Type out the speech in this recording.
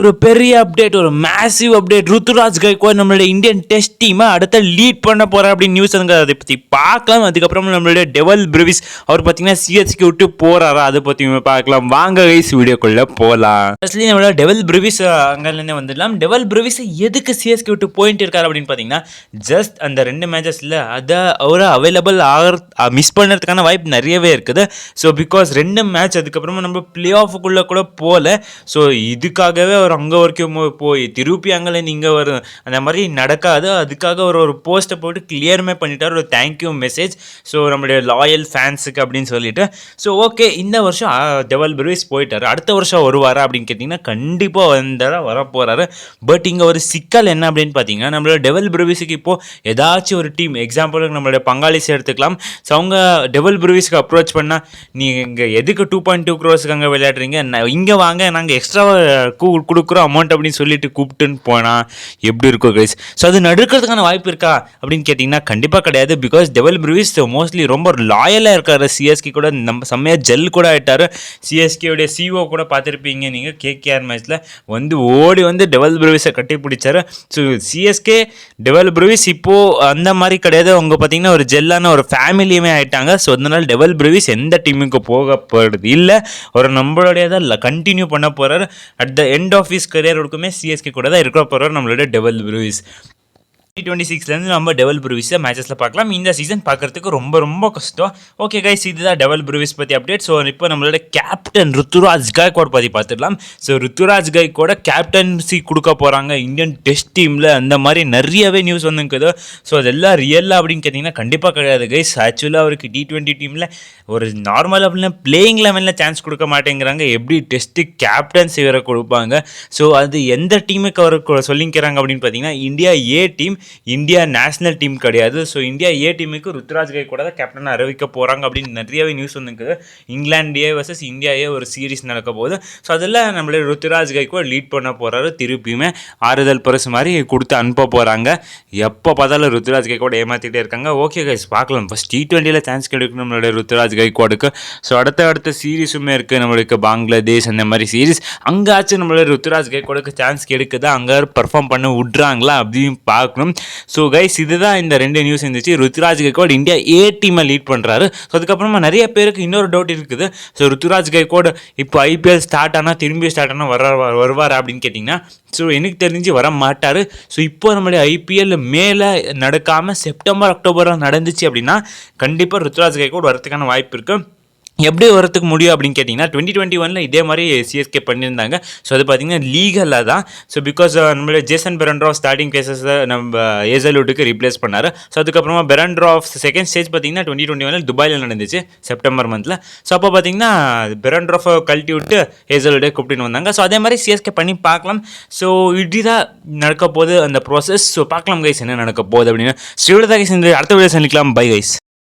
ஒரு பெரிய அப்டேட், ஒரு மேசிவ் அப்டேட். ருத்துராஜ் கைக்வாட் நம்மளுடைய இந்தியன் டெஸ்ட் டீமை அடுத்த லீட் பண்ண போகிறார் அப்படின்னு நியூஸ் வந்து அதை பற்றி பார்க்கலாம். அதுக்கப்புறம் நம்மளுடைய டெவல் பிரவிஸ் அவர் பார்த்தீங்கன்னா சிஎஸ்கே விட்டு போகிறாரா அதை பற்றி பார்க்கலாம். வாங்க கைஸ் வீடியோக்குள்ளே போகலாம். ஃபர்ஸ்ட்லி நம்மளோட டெவல் பிரவிஸ் அங்கேருந்தே வந்துடலாம். டெவல் பிரவிஸ் எதுக்கு சிஎஸ்கே விட்டு போயிட்டு இருக்காரு அப்படின்னு பார்த்தீங்கன்னா, ஜஸ்ட் அந்த 2 மேட்சஸில் அதை அவர் அவைலபிள் மிஸ் பண்ணுறதுக்கான வாய்ப்பு நிறையவே இருக்குது. ஸோ பிகாஸ் 2 மேட்ச் அதுக்கப்புறமா நம்ம பிளே ஆஃபுக்குள்ளே கூட போகல. ஸோ இதுக்காகவே அவர் அங்கே வரைக்கும் போய் திருப்பி அங்கேருந்து இங்கே வரும் அந்த மாதிரி நடக்காது. அதுக்காக ஒரு போஸ்ட்டை போட்டு கிளியருமே பண்ணிட்டார், ஒரு தேங்க்யூ மெசேஜ். ஸோ நம்மளுடைய லாயல் ஃபேன்ஸுக்கு அப்படின்னு சொல்லிட்டு. ஸோ ஓகே, இந்த வருஷம் டெவல் பிரவிஸ் போயிட்டார். அடுத்த வருஷம் வருவாரா அப்படின்னு கேட்டிங்கன்னா கண்டிப்பாக வரப்போகிறாரு. பட் இங்கே ஒரு சிக்கல் என்ன அப்படின்னு பார்த்தீங்கன்னா, நம்மளோட டெவல் பிரவிஸுக்கு இப்போது ஏதாச்சும் ஒரு டீம், எக்ஸாம்பிளுக்கு நம்மளுடைய பங்காளிஸ் எடுத்துக்கலாம். ஸோ அவங்க டெவல் பிரவிஸ்க்கு அப்ரோச் பண்ணால், நீங்கள் இங்கே எதுக்கு 2.2 crores அங்கே விளையாடுறீங்க, இங்கே வாங்க நாங்கள் எக்ஸ்ட்ராவாக கொடுக்குறோம் அமௌண்ட் அப்படின்னு சொல்லிட்டு கூப்பிட்டுன்னு போனால் எப்படி இருக்கும் கைஸ்? ஸோ அது நடக்கிறதுக்கான வாய்ப்பு இருக்கா அப்படின்னு கேட்டிங்கன்னா கண்டிப்பாக கிடையாது. பிகாஸ் டெவல் பிரவிஸ் மோஸ்ட்லி ரொம்ப லாயலாக இருக்கார். சிஎஸ்கே கூட நம்ம செம்மையாக ஜெல் கூட ஆகிட்டார். சிஎஸ்கேவுடைய சிஓ கூட பார்த்துருப்பீங்க நீங்கள், கேகேஆர் மேட்ச்சில் ஓடி டெவல் பிரவிஸை கட்டி பிடிச்சாரு. ஸோ சிஎஸ்கே டெவல் பிரவிஸ் இப்போது அந்த மாதிரி கிடையாது. அவங்க பார்த்தீங்கன்னா ஒரு ஜெல்லான ஒரு ஃபேமிலியுமே ஆகிட்டாங்க. ஸோ அதனால் டெவல் பிரவிஸ் எந்த டீமுக்கு போக போகிறது இல்லை, ஒரு நம்மளுடைய தான் கண்டினியூ பண்ண போகிறார். At the end of his career ஒருக்குமே சிஎஸ்கே கூட தான் இருக்க போகிறார் நம்மளோட டெவல் பிரவிஸ். 2026 நம்ம டெவல் பிரவிஸை மேட்சஸில் பார்க்கலாம். இந்த சீசன் பார்க்குறதுக்கு ரொம்ப கஷ்டம். ஓகே கைஸ், இதுதான் டெவல் பிரவிஸ் பற்றி அப்டேட். ஸோ இப்போ நம்மளோட கேப்டன் ருத்துராஜ் கைக்வாட் பற்றி பார்த்துடலாம். ஸோ ருத்துராஜ் கைக்வாட கேப்டன்சி கொடுக்க போகிறாங்க இந்தியன் டெஸ்ட் டீமில். அந்த மாதிரி நிறையவே நியூஸ் வந்துருக்குது. ஸோ அதெல்லாம் ரியலாக அப்படின்னு கேட்டிங்கன்னா கண்டிப்பாக கிடையாது கைஸ். ஆக்சுவலாக அவருக்கு T20 டீமில் ஒரு நார்மல் அப்படின்னா பிளேயிங் லெவலில் சான்ஸ் கொடுக்க மாட்டேங்கிறாங்க. எப்படி டெஸ்ட்டு கேப்டன்சி வேறு கொடுப்பாங்க? ஸோ அது எந்த டீமுக்கு அவர் சொல்லிக்கிறாங்க அப்படின்னு பார்த்தீங்கன்னா, India A team, India national team கிடையாது. ஸோ இந்தியா ஏ டீமுக்கு ருத்துராஜ் கைக்வாட் தான் கேப்டனாக அறிவிக்க போகிறாங்க அப்படின்னு நிறையவே நியூஸ் வந்துருக்குது. இங்கிலாந்து ஏ வர்சஸ் இந்தியா ஏ ஒரு சீரீஸ் நடக்க போகுது. ஸோ அதெல்லாம் நம்மளே ருத்துராஜ் கைக்வாட் லீட் பண்ண போகிறாரு. திருப்பியுமே ஆறுதல் பரிசு மாதிரி கொடுத்து அனுப்ப போகிறாங்க. எப்போ பார்த்தாலும் ருத்துராஜ் கைக்வாட் ஏமாற்றிட்டே இருக்காங்க. ஓகே கைஸ், பார்க்கலாம். ஃபஸ்ட் T20 சான்ஸ் கிடைக்கும் நம்மளுடைய ருத்துராஜ் கைக்வாடுக்கு. ஸோ அடுத்த சீரீஸுமே இருக்குது நம்மளுக்கு, பங்களாதேஷ் அந்த மாதிரி சீரீஸ். அங்காச்சும் நம்மளோட ருத்துராஜ் கைக்வாடுக்கு சான்ஸ் கிடைக்குதா, அங்கே பர்ஃபார்ம் பண்ண விட்றாங்களா அப்படின்னு பார்க்கணும். ஸோ கைஸ், இதுதான் இந்த 2 நியூஸ் இருந்துச்சு. ருத்துராஜ் கைக்வாட் இந்தியா ஏ டீமை லீட் பண்ணுறாரு. ஸோ அதுக்கப்புறமா நிறைய பேருக்கு இன்னொரு டவுட் இருக்குது. ஸோ ருத்துராஜ் கைக்வாட் இப்போ IPL ஸ்டார்ட் ஆனால் வருவார் அப்படின்னு கேட்டிங்கன்னா, ஸோ எனக்கு தெரிஞ்சு வர மாட்டார். ஸோ இப்போ நம்மளுடைய IPL மேலே நடக்காமல் செப்டம்பர் அக்டோபரில் நடந்துச்சு அப்படின்னா கண்டிப்பாக ருத்துராஜ் கைக்வாட் வரதுக்கான வாய்ப்பு இருக்குது. எப்படி வரத்துக்கு முடியும் அப்படின்னு கேட்டிங்கன்னா, 2021 இதே மாதிரி சிஎஸ்கே பண்ணியிருந்தாங்க. ஸோ அது பார்த்திங்கன்னா லீகலாக தான். ஸோ பிகாஸ் நம்மளுடைய ஜேசன் பெரண்ட்ராஃப் ஸ்டார்டிங் கேசஸை நம்ம ஏசல்வுட்டுக்கு ரீப்ளேஸ் பண்ணார். ஸோ அதுக்கப்புறமா பெரண்ட்ராஃப் செகண்ட் ஸ்டேஜ் பார்த்திங்கன்னா 2021 துபாயில் நடந்துச்சு செப்டம்பர் மந்தில். ஸோ அப்போ பார்த்திங்கன்னா பெரண்ட்ராஃபை கழட்டி விட்டு ஏசல்வுட்டே கூப்பிட்டு வந்தாங்க. ஸோ அதே மாதிரி சிஎஸ்கே பண்ணி பார்க்கலாம். ஸோ இப்படிதான் நடக்க போகுது அந்த ப்ராசஸ். ஸோ பார்க்கலாம் கைஸ் என்ன நடக்க போகுது அப்படின்னு. ஸ்ரீவிட கைஸ், இந்த அடுத்த வீடியோ சந்திக்கலாம். Bye guys.